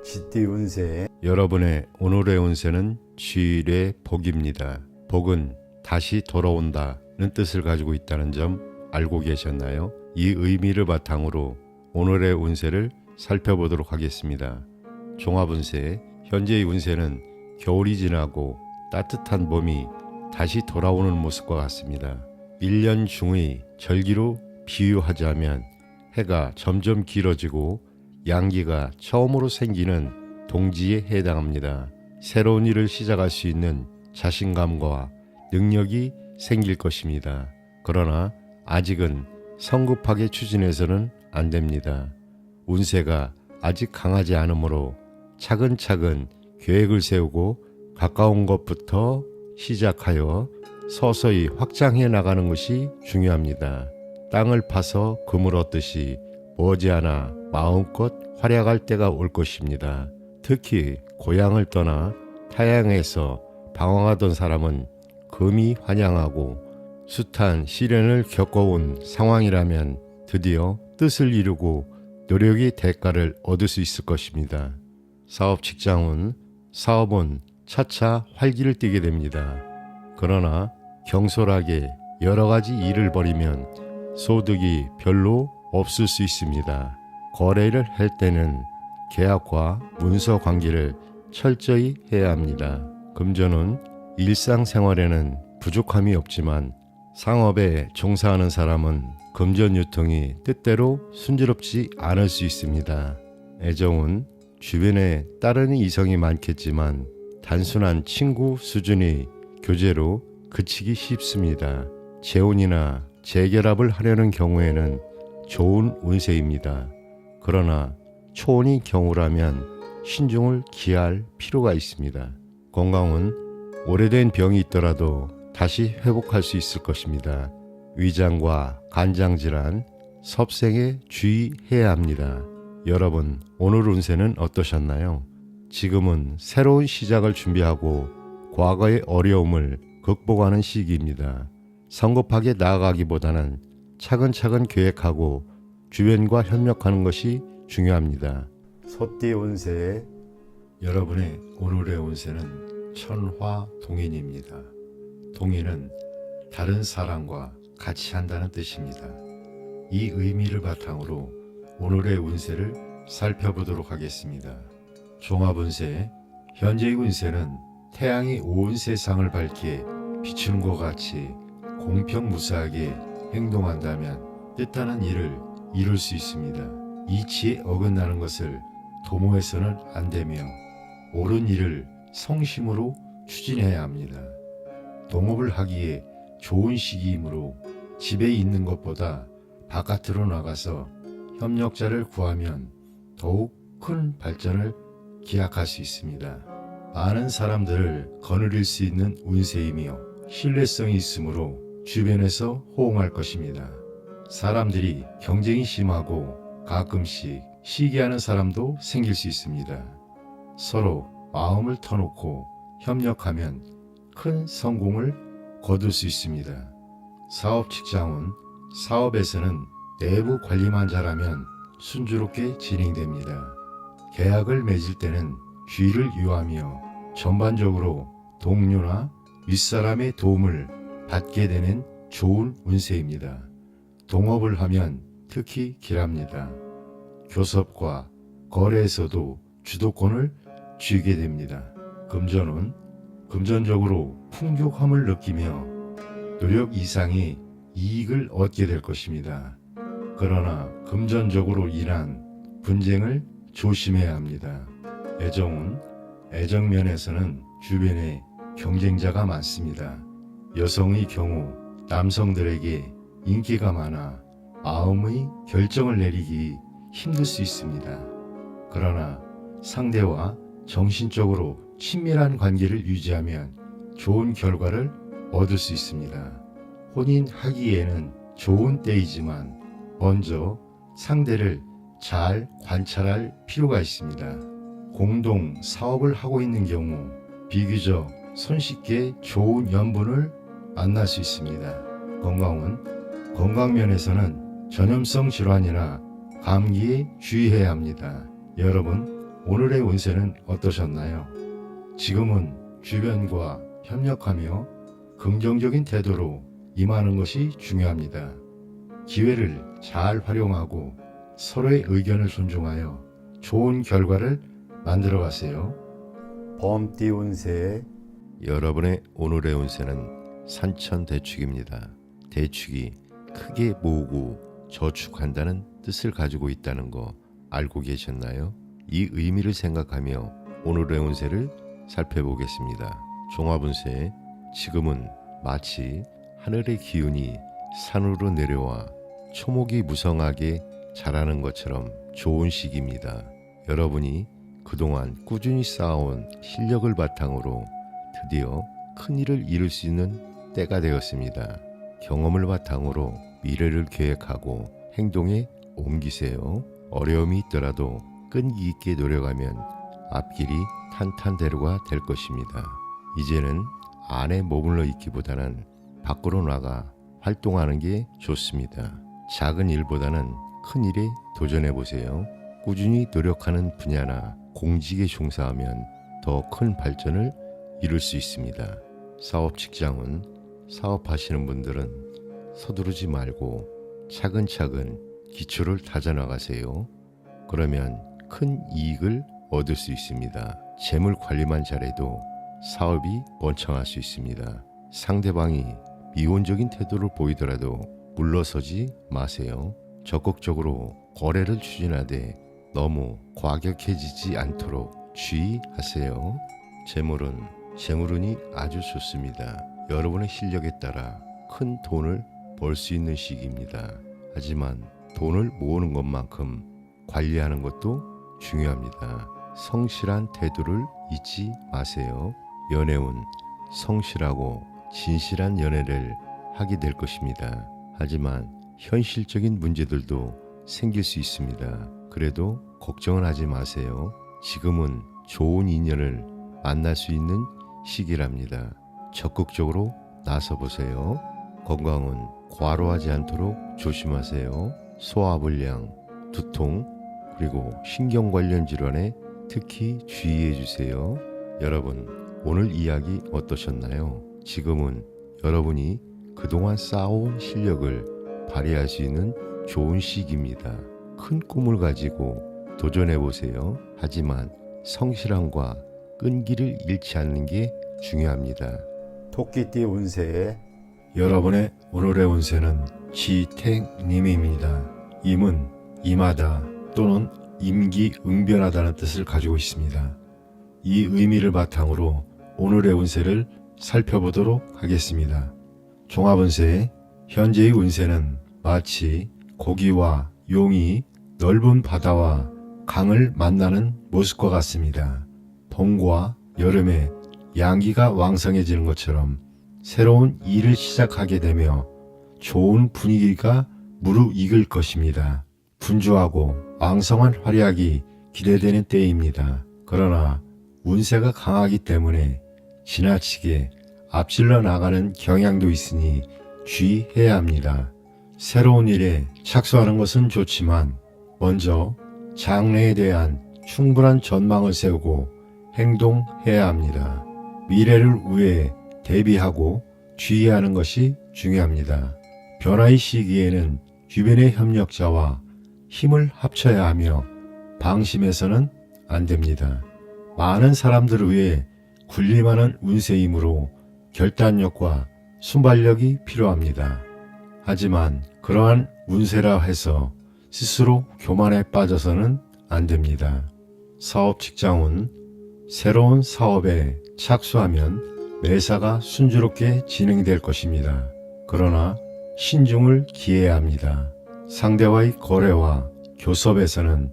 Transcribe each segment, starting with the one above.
쥐띠 운세. 여러분의 오늘의 운세는 쥐의 복입니다. 복은 다시 돌아온다는 뜻을 가지고 있다는 점 알고 계셨나요? 이 의미를 바탕으로 오늘의 운세를 살펴보도록 하겠습니다. 종합운세. 현재의 운세는 겨울이 지나고 따뜻한 봄이 다시 돌아오는 모습과 같습니다. 1년 중의 절기로 비유하자면 해가 점점 길어지고 양기가 처음으로 생기는 동지에 해당합니다. 새로운 일을 시작할 수 있는 자신감과 능력이 생길 것입니다. 그러나 아직은 성급하게 추진해서는 안 됩니다. 운세가 아직 강하지 않으므로 차근차근 계획을 세우고 가까운 것부터 시작하여 서서히 확장해 나가는 것이 중요합니다. 땅을 파서 금을 얻듯이 머지않아 마음껏 활약할 때가 올 것입니다. 특히 고향을 떠나 타향에서 방황하던 사람은 금이 환영하고 숱한 시련을 겪어온 상황이라면 드디어 뜻을 이루고 노력의 대가를 얻을 수 있을 것입니다. 사업 직장운. 사업은 차차 활기를 띠게 됩니다. 그러나 경솔하게 여러 가지 일을 벌이면 소득이 별로 없을 수 있습니다. 거래를 할 때는 계약과 문서 관계를 철저히 해야 합니다. 금전은 일상생활에는 부족함이 없지만 상업에 종사하는 사람은 금전 유통이 뜻대로 순조롭지 않을 수 있습니다. 애정은 주변에 따르는 이성이 많겠지만 단순한 친구 수준의 교제로 그치기 쉽습니다. 재혼이나 재결합을 하려는 경우에는 좋은 운세입니다. 그러나 초혼의 경우라면 신중을 기할 필요가 있습니다. 건강은 오래된 병이 있더라도 다시 회복할 수 있을 것입니다. 위장과 간장질환, 섭생에 주의해야 합니다. 여러분, 오늘 운세는 어떠셨나요? 지금은 새로운 시작을 준비하고 과거의 어려움을 극복하는 시기입니다. 성급하게 나아가기보다는 차근차근 계획하고 주변과 협력하는 것이 중요합니다. 소띠 운세. 여러분의 오늘의 운세는 천화동인입니다. 동인은 다른 사람과 같이 한다는 뜻입니다. 이 의미를 바탕으로 오늘의 운세를 살펴보도록 하겠습니다. 종합운세. 현재의 운세는 태양이 온 세상을 밝게 비추는 것 같이 공평무사하게 행동한다면 뜻하는 일을 이룰 수 있습니다. 이치에 어긋나는 것을 도모해서는 안 되며 옳은 일을 성심으로 추진해야 합니다. 동업을 하기에 좋은 시기이므로 집에 있는 것보다 바깥으로 나가서 협력자를 구하면 더욱 큰 발전을 기약할 수 있습니다. 많은 사람들을 거느릴 수 있는 운세이며 신뢰성이 있으므로 주변에서 호응할 것입니다. 사람들이 경쟁이 심하고 가끔씩 시기하는 사람도 생길 수 있습니다. 서로 마음을 터놓고 협력하면 큰 성공을 거둘 수 있습니다. 사업 직장운. 사업에서는 내부 관리만 잘하면 순조롭게 진행됩니다. 계약을 맺을 때는 주의를 유하며 전반적으로 동료나 윗사람의 도움을 받게 되는 좋은 운세입니다. 동업을 하면 특히 길합니다. 교섭과 거래에서도 주도권을 쥐게 됩니다. 금전운. 금전적으로 풍족함을 느끼며 노력 이상의 이익을 얻게 될 것입니다. 그러나 금전적으로 인한 분쟁을 조심해야 합니다. 애정운. 애정면에서는 주변에 경쟁자가 많습니다. 여성의 경우 남성들에게 인기가 많아 마음의 결정을 내리기 힘들 수 있습니다. 그러나 상대와 정신적으로 친밀한 관계를 유지하면 좋은 결과를 얻을 수 있습니다. 혼인하기에는 좋은 때이지만 먼저 상대를 잘 관찰할 필요가 있습니다. 공동 사업을 하고 있는 경우 비교적 손쉽게 좋은 연분을 만날 수 있습니다. 건강은 건강면에서는 전염성 질환이나 감기에 주의해야 합니다. 여러분, 오늘의 운세는 어떠셨나요? 지금은 주변과 협력하며 긍정적인 태도로 임하는 것이 중요합니다. 기회를 잘 활용하고 서로의 의견을 존중하여 좋은 결과를 만들어 가세요. 범띠 운세 여러분의 오늘의 운세는 산천대축입니다. 대축이 크게 모으고 저축한다는 뜻을 가지고 있다는 거 알고 계셨나요? 이 의미를 생각하며 오늘의 운세를 살펴보겠습니다. 종합운세, 지금은 마치 하늘의 기운이 산으로 내려와 초목이 무성하게 자라는 것처럼 좋은 시기입니다. 여러분이 그동안 꾸준히 쌓아온 실력을 바탕으로 드디어 큰 일을 이룰 수 있는 때가 되었습니다. 경험을 바탕으로 미래를 계획하고 행동에 옮기세요. 어려움이 있더라도 끈기 있게 노력하면 앞길이 탄탄대로가 될 것입니다. 이제는 안에 머물러 있기보다는 밖으로 나가 활동하는 게 좋습니다. 작은 일보다는 큰 일에 도전해 보세요. 꾸준히 노력하는 분야나 공직에 종사하면 더 큰 발전을 이룰 수 있습니다. 사업 직장은 사업하시는 분들은 서두르지 말고 차근차근 기초를 다져나가세요. 그러면 큰 이익을 얻을 수 있습니다. 재물 관리만 잘해도 사업이 번창할 수 있습니다. 상대방이 미온적인 태도를 보이더라도 물러서지 마세요. 적극적으로 거래를 추진하되 너무 과격해지지 않도록 주의하세요. 재물운이 아주 좋습니다. 여러분의 실력에 따라 큰 돈을 벌 수 있는 시기입니다. 하지만 돈을 모으는 것만큼 관리하는 것도 중요합니다. 성실한 태도를 잊지 마세요. 연애운, 성실하고 진실한 연애를 하게 될 것입니다. 하지만 현실적인 문제들도 생길 수 있습니다. 그래도 걱정은 하지 마세요. 지금은 좋은 인연을 만날 수 있는 시기랍니다. 적극적으로 나서보세요. 건강은 과로하지 않도록 조심하세요. 소화불량, 두통, 그리고 신경 관련 질환에 특히 주의해 주세요. 여러분, 오늘 이야기 어떠셨나요? 지금은 여러분이 그동안 쌓아온 실력을 발휘할 수 있는 좋은 시기입니다. 큰 꿈을 가지고 도전해 보세요. 하지만 성실함과 끈기를 잃지 않는 게 중요합니다. 토끼띠 운세 여러분의 오늘의 운세는 지택님입니다. 임은 임하다 또는 임기응변하다는 뜻을 가지고 있습니다. 이 의미를 바탕으로 오늘의 운세를 살펴보도록 하겠습니다. 종합운세, 현재의 운세는 마치 고기와 용이 넓은 바다와 강을 만나는 모습과 같습니다. 봄과 여름에 양기가 왕성해지는 것처럼 새로운 일을 시작하게 되며 좋은 분위기가 무르익을 것입니다. 분주하고 왕성한 활약이 기대되는 때입니다. 그러나 운세가 강하기 때문에 지나치게 앞질러 나가는 경향도 있으니 주의해야 합니다. 새로운 일에 착수하는 것은 좋지만 먼저 장래에 대한 충분한 전망을 세우고 행동해야 합니다. 미래를 위해 대비하고 주의하는 것이 중요합니다. 변화의 시기에는 주변의 협력자와 힘을 합쳐야 하며 방심해서는 안 됩니다. 많은 사람들을 위해 군림하는 운세이므로 결단력과 순발력이 필요합니다. 하지만 그러한 운세라 해서 스스로 교만에 빠져서는 안 됩니다. 사업 직장은 새로운 사업에 착수하면 매사가 순조롭게 진행될 것입니다. 그러나 신중을 기해야 합니다. 상대와의 거래와 교섭에서는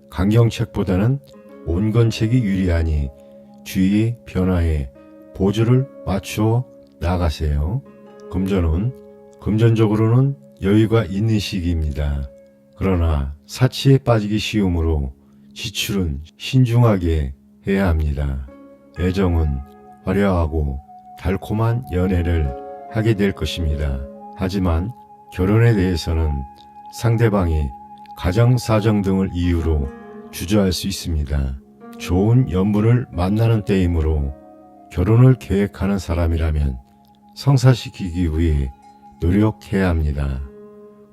강경책보다는 온건책이 유리하니 주위의 변화에 보조를 맞추어 나가세요. 금전적으로는 여유가 있는 시기입니다. 그러나 사치에 빠지기 쉬우므로 지출은 신중하게 해야 합니다. 애정은 화려하고 달콤한 연애를 하게 될 것입니다. 하지만 결혼에 대해서는 상대방이 가정 사정 등을 이유로 주저할 수 있습니다. 좋은 연분을 만나는 때이므로 결혼을 계획하는 사람이라면 성사시키기 위해 노력해야 합니다.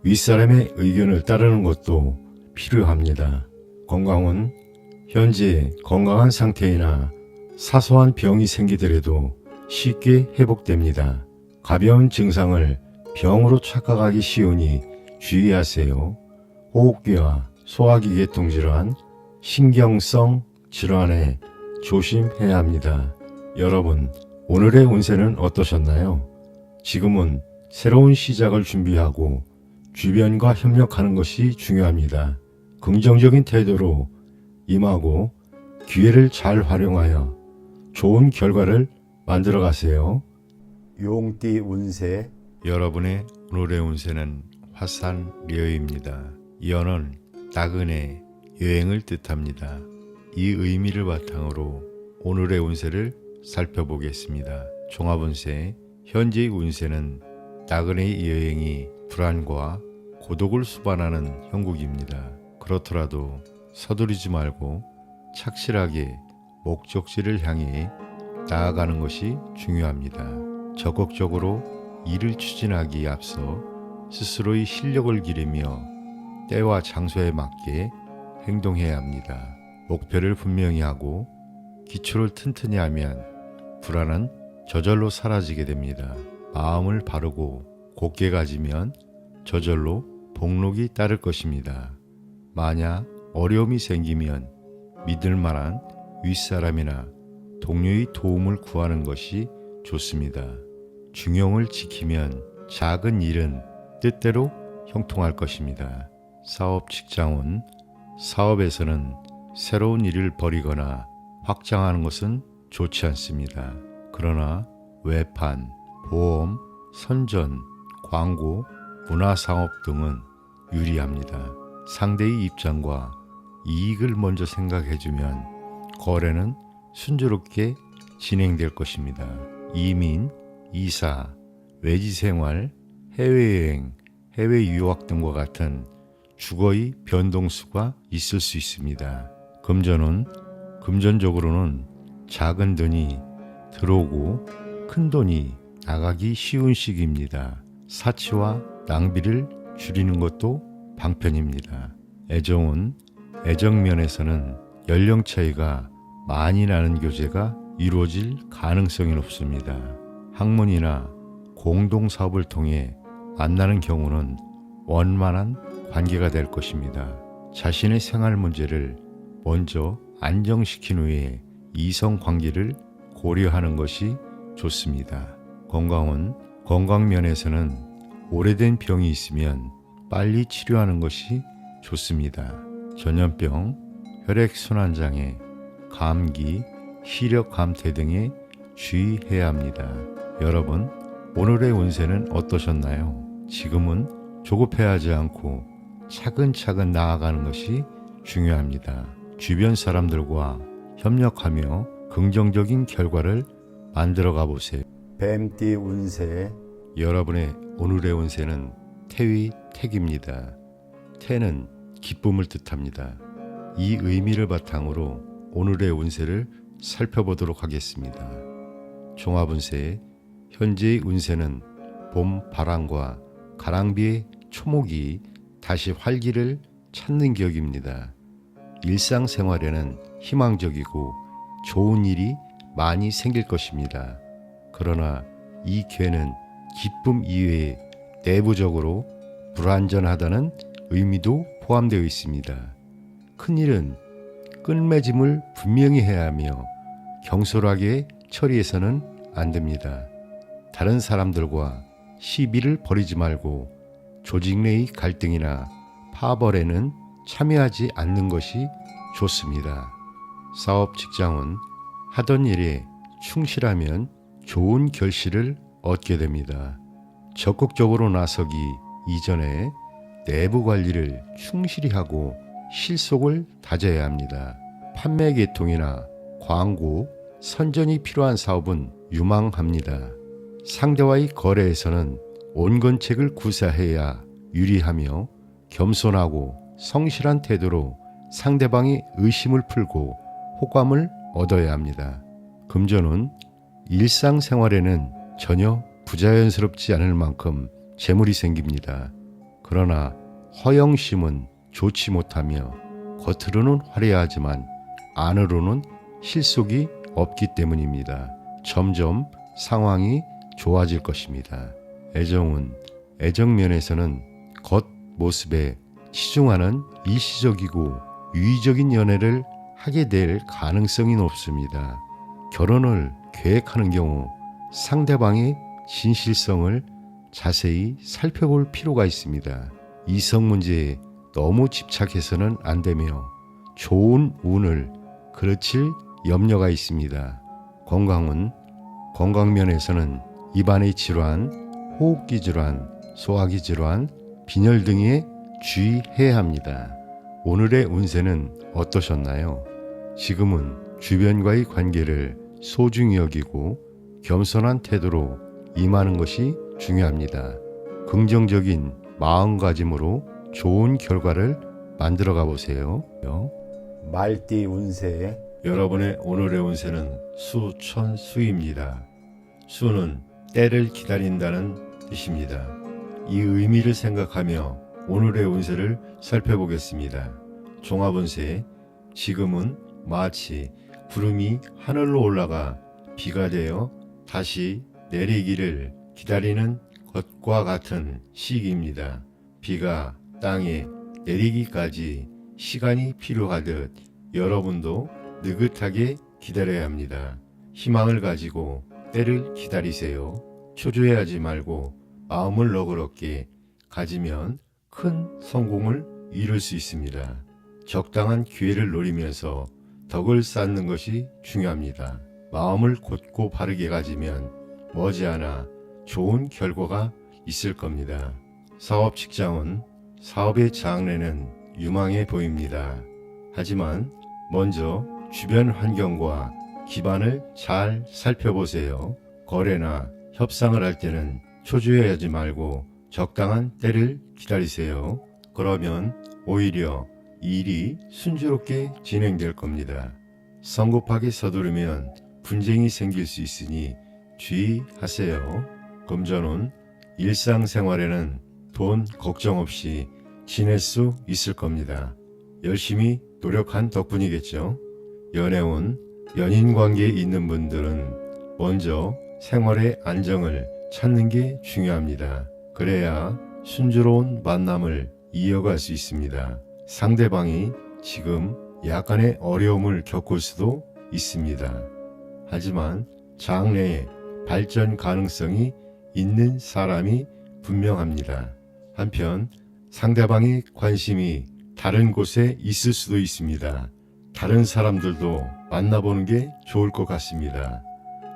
윗사람의 의견을 따르는 것도 필요합니다. 건강은 현재 건강한 상태이나 사소한 병이 생기더라도 쉽게 회복됩니다. 가벼운 증상을 병으로 착각하기 쉬우니 주의하세요. 호흡기와 소화기 계통 질환, 신경성 질환에 조심해야 합니다. 여러분, 오늘의 운세는 어떠셨나요? 지금은 새로운 시작을 준비하고 주변과 협력하는 것이 중요합니다. 긍정적인 태도로 임하고 기회를 잘 활용하여 좋은 결과를 만들어 가세요. 용띠 운세 여러분의 오늘의 운세는 화산려입니다. 연은 나그네, 여행을 뜻합니다. 이 의미를 바탕으로 오늘의 운세를 살펴보겠습니다. 종합운세, 현재의 운세는 나그네의 여행이 불안과 고독을 수반하는 형국입니다. 그렇더라도 서두르지 말고 착실하게 목적지를 향해 나아가는 것이 중요합니다. 적극적으로 일을 추진하기에 앞서 스스로의 실력을 기르며 때와 장소에 맞게 행동해야 합니다. 목표를 분명히 하고 기초를 튼튼히 하면 불안은 저절로 사라지게 됩니다. 마음을 바르고 곧게 가지면 저절로 복록이 따를 것입니다. 만약 어려움이 생기면 믿을 만한 윗사람이나 동료의 도움을 구하는 것이 좋습니다. 중용을 지키면 작은 일은 뜻대로 형통할 것입니다. 사업 직장운, 사업에서는 새로운 일을 벌이거나 확장하는 것은 좋지 않습니다. 그러나 외판, 보험, 선전, 광고, 문화상업 등은 유리합니다. 상대의 입장과 이익을 먼저 생각해주면 거래는 순조롭게 진행될 것입니다. 이민, 이사, 외지생활, 해외여행, 해외 유학 등과 같은 주거의 변동수가 있을 수 있습니다. 금전적으로는 작은 돈이 들어오고 큰 돈이 나가기 쉬운 시기입니다. 사치와 낭비를 줄이는 것도 방편입니다. 애정은 애정면에서는 연령 차이가 많이 나는 교제가 이루어질 가능성이 높습니다. 학문이나 공동사업을 통해 만나는 경우는 원만한 관계가 될 것입니다. 자신의 생활 문제를 먼저 안정시킨 후에 이성 관계를 고려하는 것이 좋습니다. 건강면에서는 오래된 병이 있으면 빨리 치료하는 것이 좋습니다. 전염병, 혈액순환장애, 감기, 시력 감퇴 등에 주의해야 합니다. 여러분, 오늘의 운세는 어떠셨나요? 지금은 조급해하지 않고 차근차근 나아가는 것이 중요합니다. 주변 사람들과 협력하며 긍정적인 결과를 만들어가 보세요. 뱀띠 운세 여러분의 오늘의 운세는 태위 택입니다. 태는 기쁨을 뜻합니다. 이 의미를 바탕으로 오늘의 운세를 살펴보도록 하겠습니다. 종합운세, 현재의 운세는 봄 바람과 가랑비의 초목이 다시 활기를 찾는 격입니다. 일상생활에는 희망적이고 좋은 일이 많이 생길 것입니다. 그러나 이 기회는 기쁨 이외에 내부적으로 불완전하다는 의미도 포함되어 있습니다. 큰일은 끝맺음을 분명히 해야 하며 경솔하게 처리해서는 안 됩니다. 다른 사람들과 시비를 벌이지 말고 조직 내의 갈등이나 파벌에는 참여하지 않는 것이 좋습니다. 사업 직장은 하던 일에 충실하면 좋은 결실을 얻게 됩니다. 적극적으로 나서기 이전에 내부 관리를 충실히 하고 실속을 다져야 합니다. 판매 계통이나 광고, 선전이 필요한 사업은 유망합니다. 상대와의 거래에서는 온건책을 구사해야 유리하며 겸손하고 성실한 태도로 상대방의 의심을 풀고 호감을 얻어야 합니다. 금전운, 일상생활에는 전혀 부자연스럽지 않을 만큼 재물이 생깁니다. 그러나 허영심은 좋지 못하며 겉으로는 화려하지만 안으로는 실속이 없기 때문입니다. 점점 상황이 좋아질 것입니다. 애정운, 애정면에서는 겉모습에 치중하는 일시적이고 유의적인 연애를 하게 될 가능성이 높습니다. 결혼을 계획하는 경우 상대방의 진실성을 자세히 살펴볼 필요가 있습니다. 이성 문제에 너무 집착해서는 안 되며 좋은 운을 그르칠 염려가 있습니다. 건강은 건강면에서는 입안의 질환, 호흡기 질환, 소화기 질환, 빈혈 등에 주의해야 합니다. 오늘의 운세는 어떠셨나요? 지금은 주변과의 관계를 소중히 여기고 겸손한 태도로 임하는 것이 중요합니다. 긍정적인 마음가짐으로 좋은 결과를 만들어가 보세요. 말띠 운세, 여러분의 오늘의 운세는 수천수입니다. 수는 때를 기다린다는 뜻입니다. 이 의미를 생각하며 오늘의 운세를 살펴보겠습니다. 종합운세, 지금은 마치 구름이 하늘로 올라가 비가 되어 다시 내리기를 기다리는 것과 같은 시기입니다. 비가 땅에 내리기까지 시간이 필요하듯 여러분도 느긋하게 기다려야 합니다. 희망을 가지고 때를 기다리세요. 초조해하지 말고 마음을 너그럽게 가지면 큰 성공을 이룰 수 있습니다. 적당한 기회를 노리면서 덕을 쌓는 것이 중요합니다. 마음을 곧고 바르게 가지면 머지않아 좋은 결과가 있을 겁니다. 사업 직장은 사업의 장래는 유망해 보입니다. 하지만 먼저 주변 환경과 기반을 잘 살펴보세요. 거래나 협상을 할 때는 초조해하지 말고 적당한 때를 기다리세요. 그러면 오히려 일이 순조롭게 진행될 겁니다. 성급하게 서두르면 분쟁이 생길 수 있으니 주의하세요. 금전운, 일상생활에는 돈 걱정 없이 지낼 수 있을 겁니다. 열심히 노력한 덕분이겠죠. 연애운, 연인 관계에 있는 분들은 먼저 생활의 안정을 찾는 게 중요합니다. 그래야 순조로운 만남을 이어갈 수 있습니다. 상대방이 지금 약간의 어려움을 겪을 수도 있습니다. 하지만 장래에 발전 가능성이 있는 사람이 분명합니다. 한편 상대방의 관심이 다른 곳에 있을 수도 있습니다. 다른 사람들도 만나보는 게 좋을 것 같습니다.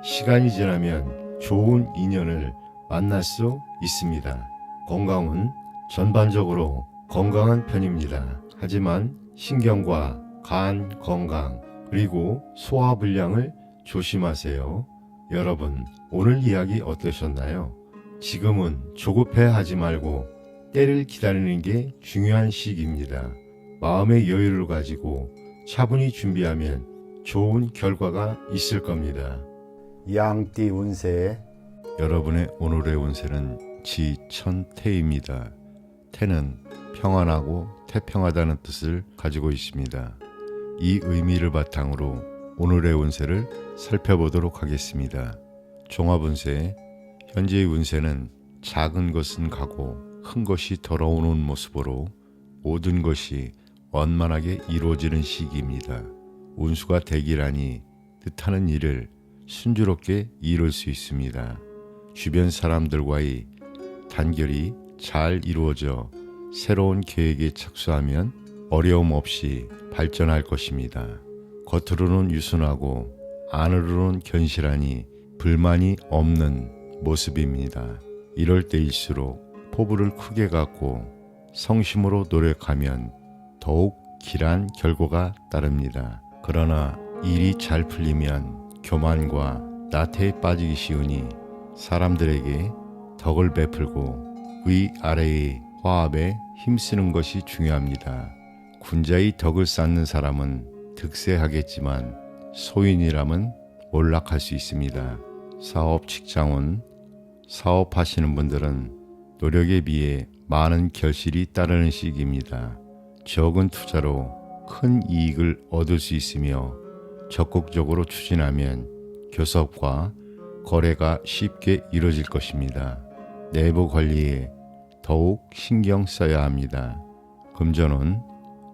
시간이 지나면 좋은 인연을 만날 수 있습니다. 건강은 전반적으로 건강한 편입니다. 하지만 신경과 간 건강 그리고 소화불량을 조심하세요. 여러분, 오늘 이야기 어떠셨나요? 지금은 조급해하지 말고 때를 기다리는 게 중요한 시기입니다. 마음의 여유를 가지고 차분히 준비하면 좋은 결과가 있을 겁니다. 양띠 운세, 여러분의 오늘의 운세는 지천태입니다. 태는 평안하고 태평하다는 뜻을 가지고 있습니다. 이 의미를 바탕으로 오늘의 운세를 살펴보도록 하겠습니다. 종합운세, 현재의 운세는 작은 것은 가고 큰 것이 돌아오는 모습으로 모든 것이 원만하게 이루어지는 시기입니다. 운수가 되기라니 뜻하는 일을 순조롭게 이룰 수 있습니다. 주변 사람들과의 단결이 잘 이루어져 새로운 계획에 착수하면 어려움 없이 발전할 것입니다. 겉으로는 유순하고 안으로는 견실하니 불만이 없는 모습입니다. 이럴 때일수록 포부를 크게 갖고 성심으로 노력하면 더욱 길한 결과가 따릅니다. 그러나 일이 잘 풀리면 교만과 나태에 빠지기 쉬우니 사람들에게 덕을 베풀고 위아래의 화합에 힘쓰는 것이 중요합니다. 군자의 덕을 쌓는 사람은 득세하겠지만 소인이라면 몰락할 수 있습니다. 사업 직장운, 사업하시는 분들은 노력에 비해 많은 결실이 따르는 시기입니다. 적은 투자로 큰 이익을 얻을 수 있으며 적극적으로 추진하면 교섭과 거래가 쉽게 이루어질 것입니다. 내부 관리에 더욱 신경 써야 합니다. 금전은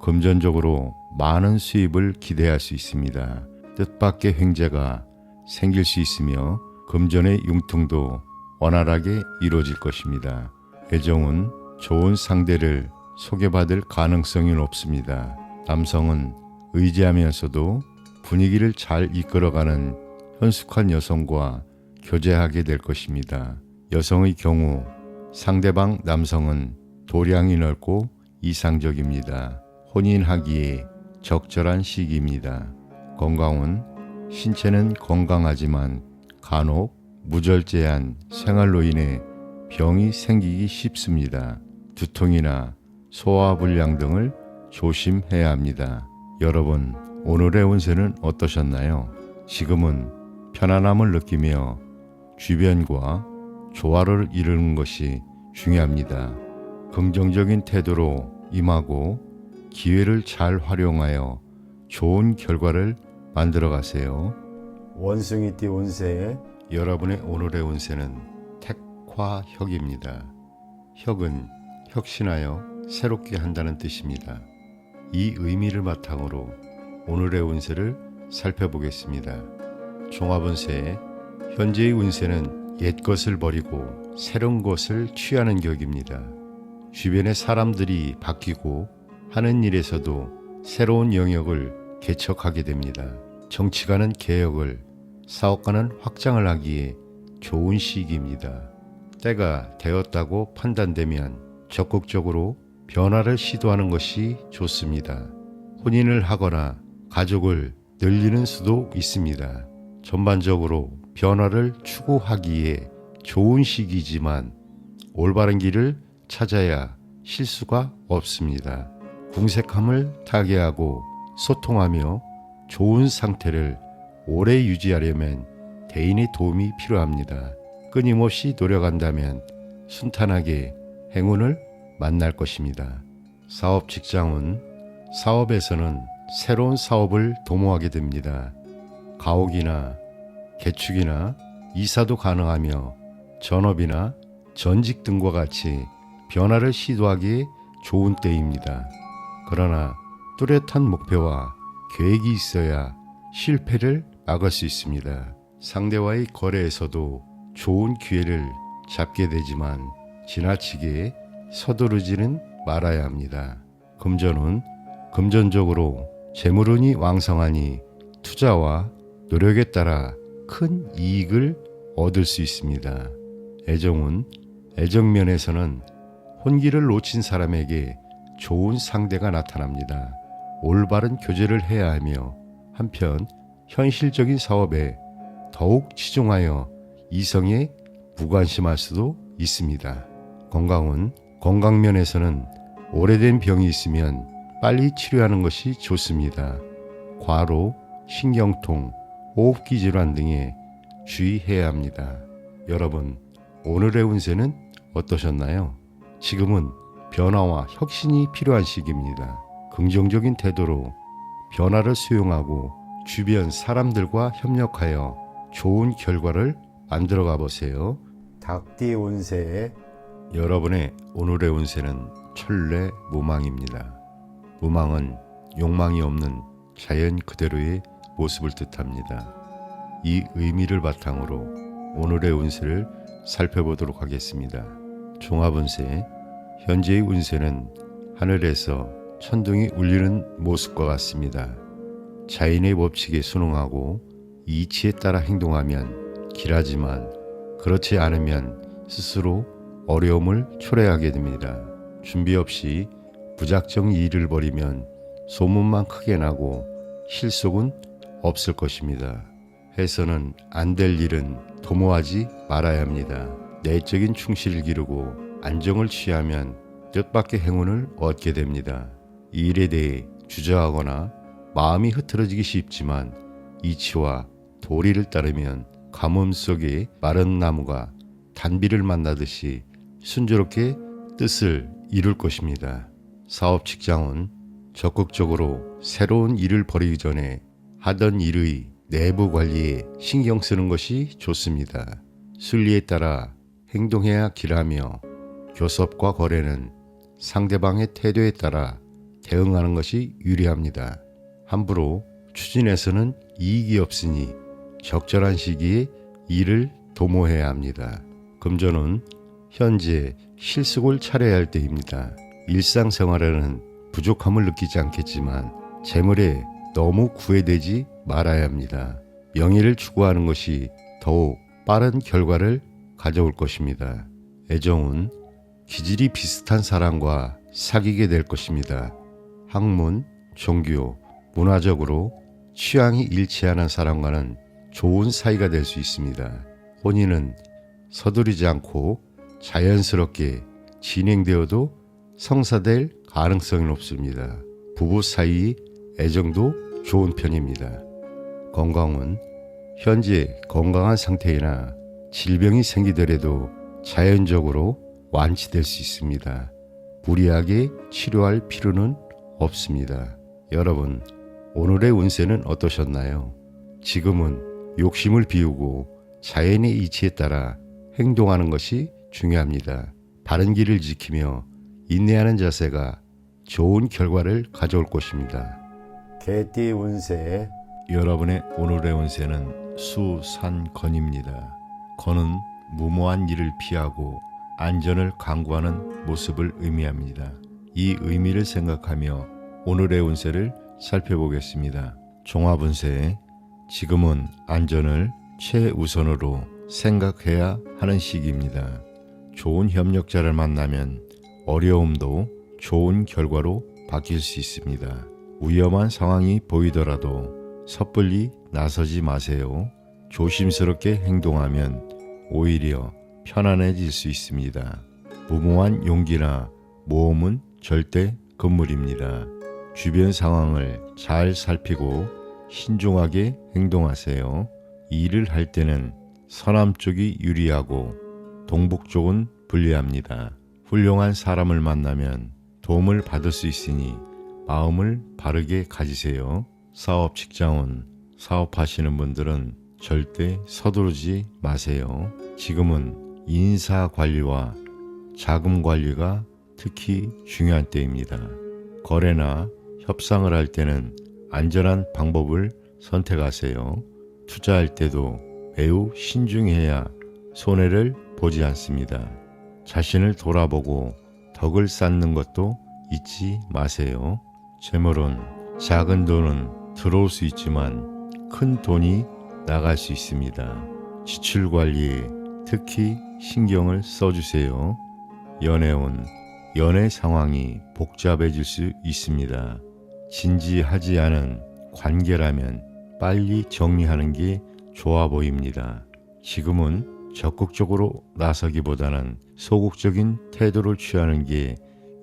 금전적으로 많은 수입을 기대할 수 있습니다. 뜻밖의 횡재가 생길 수 있으며 금전의 융통도 원활하게 이루어질 것입니다. 애정은 좋은 상대를 소개받을 가능성이 높습니다. 남성은 의지하면서도 분위기를 잘 이끌어가는 현숙한 여성과 교제하게 될 것입니다. 여성의 경우 상대방 남성은 도량이 넓고 이상적입니다. 혼인하기에 적절한 시기입니다. 건강은 신체는 건강하지만 간혹 무절제한 생활로 인해 병이 생기기 쉽습니다. 두통이나 소화불량 등을 조심해야 합니다. 여러분, 오늘의 운세는 어떠셨나요? 지금은 편안함을 느끼며 주변과 조화를 이루는 것이 중요합니다. 긍정적인 태도로 임하고 기회를 잘 활용하여 좋은 결과를 만들어 가세요. 원숭이띠 운세 여러분의 오늘의 운세는 택화혁입니다. 혁은 혁신하여 새롭게 한다는 뜻입니다. 이 의미를 바탕으로 오늘의 운세를 살펴보겠습니다. 종합운세, 현재의 운세는 옛 것을 버리고 새로운 것을 취하는 격입니다. 주변의 사람들이 바뀌고 하는 일에서도 새로운 영역을 개척하게 됩니다. 정치가는 개혁을, 사업가는 확장을 하기에 좋은 시기입니다. 때가 되었다고 판단되면 적극적으로 변화를 시도하는 것이 좋습니다. 혼인을 하거나 가족을 늘리는 수도 있습니다. 전반적으로 변화를 추구하기에 좋은 시기지만 올바른 길을 찾아야 실수가 없습니다. 궁색함을 타개하고 소통하며 좋은 상태를 오래 유지하려면 대인의 도움이 필요합니다. 끊임없이 노력한다면 순탄하게 행운을 만날 것입니다. 사업 직장운, 사업에서는 새로운 사업을 도모하게 됩니다. 가옥이나 개축이나 이사도 가능하며 전업이나 전직 등과 같이 변화를 시도하기에 좋은 때입니다. 그러나 뚜렷한 목표와 계획이 있어야 실패를 막을 수 있습니다. 상대와의 거래에서도 좋은 기회를 잡게 되지만 지나치게 서두르지는 말아야 합니다. 금전은 금전적으로 재물운이 왕성하니 투자와 노력에 따라 큰 이익을 얻을 수 있습니다. 애정은 애정면에서는 혼기를 놓친 사람에게 좋은 상대가 나타납니다. 올바른 교제를 해야 하며 한편 현실적인 사업에 더욱 치중하여 이성에 무관심할 수도 있습니다. 건강은 건강면에서는 오래된 병이 있으면 빨리 치료하는 것이 좋습니다. 과로, 신경통, 호흡기 질환 등에 주의해야 합니다. 여러분, 오늘의 운세는 어떠셨나요? 지금은 변화와 혁신이 필요한 시기입니다. 긍정적인 태도로 변화를 수용하고 주변 사람들과 협력하여 좋은 결과를 만들어가 보세요. 닭띠 운세 여러분의 오늘의 운세는 천례무망입니다. 무망은 욕망이 없는 자연 그대로의 모습을 뜻합니다. 이 의미를 바탕으로 오늘의 운세를 살펴보도록 하겠습니다. 종합운세, 현재의 운세는 하늘에서 천둥이 울리는 모습과 같습니다. 자연의 법칙에 순응하고 이치에 따라 행동하면 길하지만 그렇지 않으면 스스로 어려움을 초래하게 됩니다. 준비 없이 무작정 일을 벌이면 소문만 크게 나고 실속은 없을 것입니다. 해서는 안 될 일은 도모하지 말아야 합니다. 내적인 충실을 기르고 안정을 취하면 뜻밖의 행운을 얻게 됩니다. 이 일에 대해 주저하거나 마음이 흐트러지기 쉽지만 이치와 도리를 따르면 가뭄 속에 마른 나무가 단비를 만나듯이 순조롭게 뜻을 이룰 것입니다. 사업 직장은 적극적으로 새로운 일을 벌이기 전에 하던 일의 내부 관리에 신경 쓰는 것이 좋습니다. 순리에 따라 행동해야 길하며 교섭과 거래는 상대방의 태도에 따라 대응하는 것이 유리합니다. 함부로 추진해서는 이익이 없으니 적절한 시기에 일을 도모해야 합니다. 금전은 현재 실속을 차려야 할 때입니다. 일상생활에는 부족함을 느끼지 않겠지만 재물에 너무 구애되지 말아야 합니다. 명예를 추구하는 것이 더욱 빠른 결과를 가져올 것입니다. 애정은 기질이 비슷한 사람과 사귀게 될 것입니다. 학문, 종교, 문화적으로 취향이 일치하는 사람과는 좋은 사이가 될 수 있습니다. 혼인은 서두르지 않고 자연스럽게 진행되어도 성사될 가능성이 높습니다. 부부 사이 애정도 좋은 편입니다. 건강은 현재 건강한 상태이나 질병이 생기더라도 자연적으로 완치될 수 있습니다. 무리하게 치료할 필요는 없습니다. 여러분, 오늘의 운세는 어떠셨나요? 지금은 욕심을 비우고 자연의 이치에 따라 행동하는 것이 중요합니다. 바른 길을 지키며 인내하는 자세가 좋은 결과를 가져올 것입니다. 개띠 운세 여러분의 오늘의 운세는 수산건입니다. 건은 무모한 일을 피하고 안전을 강구하는 모습을 의미합니다. 이 의미를 생각하며 오늘의 운세를 살펴보겠습니다. 종합운세, 지금은 안전을 최우선으로 생각해야 하는 시기입니다. 좋은 협력자를 만나면 어려움도 좋은 결과로 바뀔 수 있습니다. 위험한 상황이 보이더라도 섣불리 나서지 마세요. 조심스럽게 행동하면 오히려 편안해질 수 있습니다. 무모한 용기나 모험은 절대 금물입니다. 주변 상황을 잘 살피고 신중하게 행동하세요. 일을 할 때는 서남 쪽이 유리하고 동북 쪽은 불리합니다. 훌륭한 사람을 만나면 도움을 받을 수 있으니 마음을 바르게 가지세요. 사업 직장은 사업하시는 분들은 절대 서두르지 마세요. 지금은 인사 관리와 자금 관리가 특히 중요한 때입니다. 거래나 협상을 할 때는 안전한 방법을 선택하세요. 투자할 때도 매우 신중해야 손해를 보지 않습니다. 자신을 돌아보고 덕을 쌓는 것도 잊지 마세요. 재물은 작은 돈은 들어올 수 있지만 큰 돈이 나갈 수 있습니다. 지출 관리에 특히 신경을 써주세요. 연애운, 연애 상황이 복잡해질 수 있습니다. 진지하지 않은 관계라면 빨리 정리하는 게 좋아 보입니다. 지금은 적극적으로 나서기보다는 소극적인 태도를 취하는 게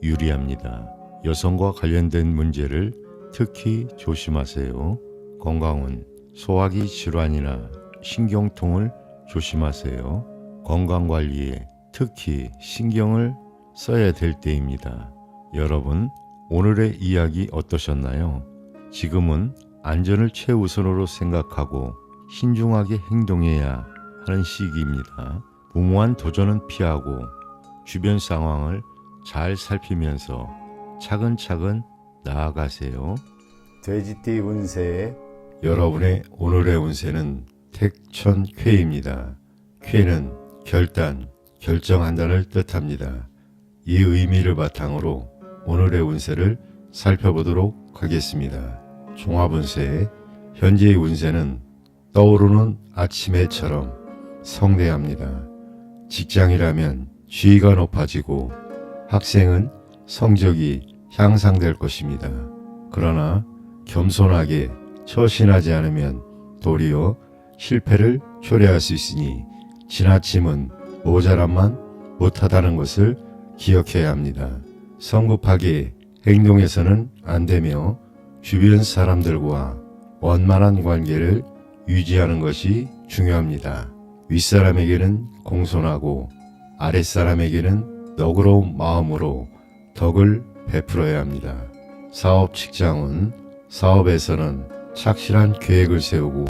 유리합니다. 여성과 관련된 문제를 특히 조심하세요. 건강은 소화기 질환이나 신경통을 조심하세요. 건강관리에 특히 신경을 써야 될 때입니다. 여러분, 오늘의 이야기 어떠셨나요? 지금은 안전을 최우선으로 생각하고 신중하게 행동해야 하는 시기입니다. 무모한 도전은 피하고 주변 상황을 잘 살피면서 차근차근 나아가세요. 돼지띠 운세 여러분의 오늘의 운세는 택천쾌입니다. 쾌는 결단, 결정한다를 뜻합니다. 이 의미를 바탕으로 오늘의 운세를 살펴보도록 하겠습니다. 종합운세, 현재의 운세는 떠오르는 아침해처럼 성대합니다. 직장이라면 지위가 높아지고 학생은 성적이 향상될 것입니다. 그러나 겸손하게 처신하지 않으면 도리어 실패를 초래할 수 있으니 지나침은 모자람만 못하다는 것을 기억해야 합니다. 성급하게 행동해서는 안 되며 주변 사람들과 원만한 관계를 유지하는 것이 중요합니다. 윗사람에게는 공손하고 아랫사람에게는 너그러운 마음으로 덕을 베풀어야 합니다. 사업 직장은 사업에서는 착실한 계획을 세우고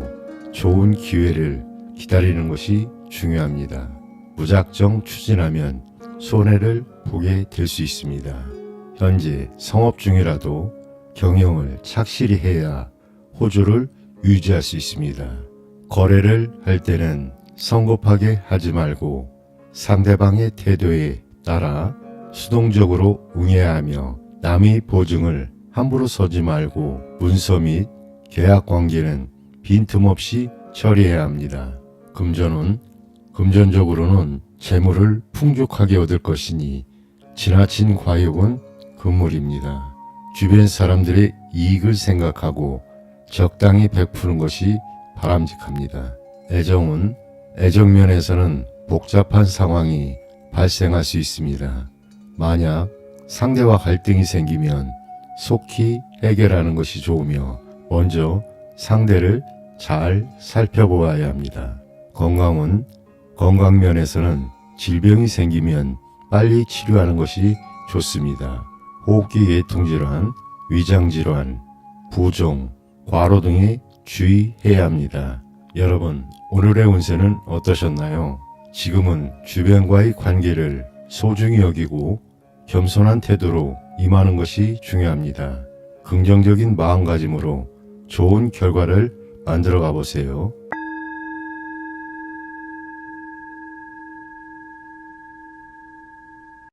좋은 기회를 기다리는 것이 중요합니다. 무작정 추진하면 손해를 보게 될 수 있습니다. 현재 성업 중이라도 경영을 착실히 해야 호조를 유지할 수 있습니다. 거래를 할 때는 성급하게 하지 말고 상대방의 태도에 따라 수동적으로 응해야 하며 남의 보증을 함부로 서지 말고 문서 및 계약 관계는 빈틈없이 처리해야 합니다. 금전적으로는 재물을 풍족하게 얻을 것이니 지나친 과욕은 금물입니다. 주변 사람들의 이익을 생각하고 적당히 베푸는 것이 바람직합니다. 애정면에서는 복잡한 상황이 발생할 수 있습니다. 만약 상대와 갈등이 생기면 속히 해결하는 것이 좋으며 먼저 상대를 잘 살펴보아야 합니다. 건강면에서는 질병이 생기면 빨리 치료하는 것이 좋습니다. 호흡기 계통질환, 위장질환, 부종, 과로 등에 주의해야 합니다. 여러분, 오늘의 운세는 어떠셨나요? 지금은 주변과의 관계를 소중히 여기고 겸손한 태도로 임하는 것이 중요합니다. 긍정적인 마음가짐으로 좋은 결과를 만들어 가보세요.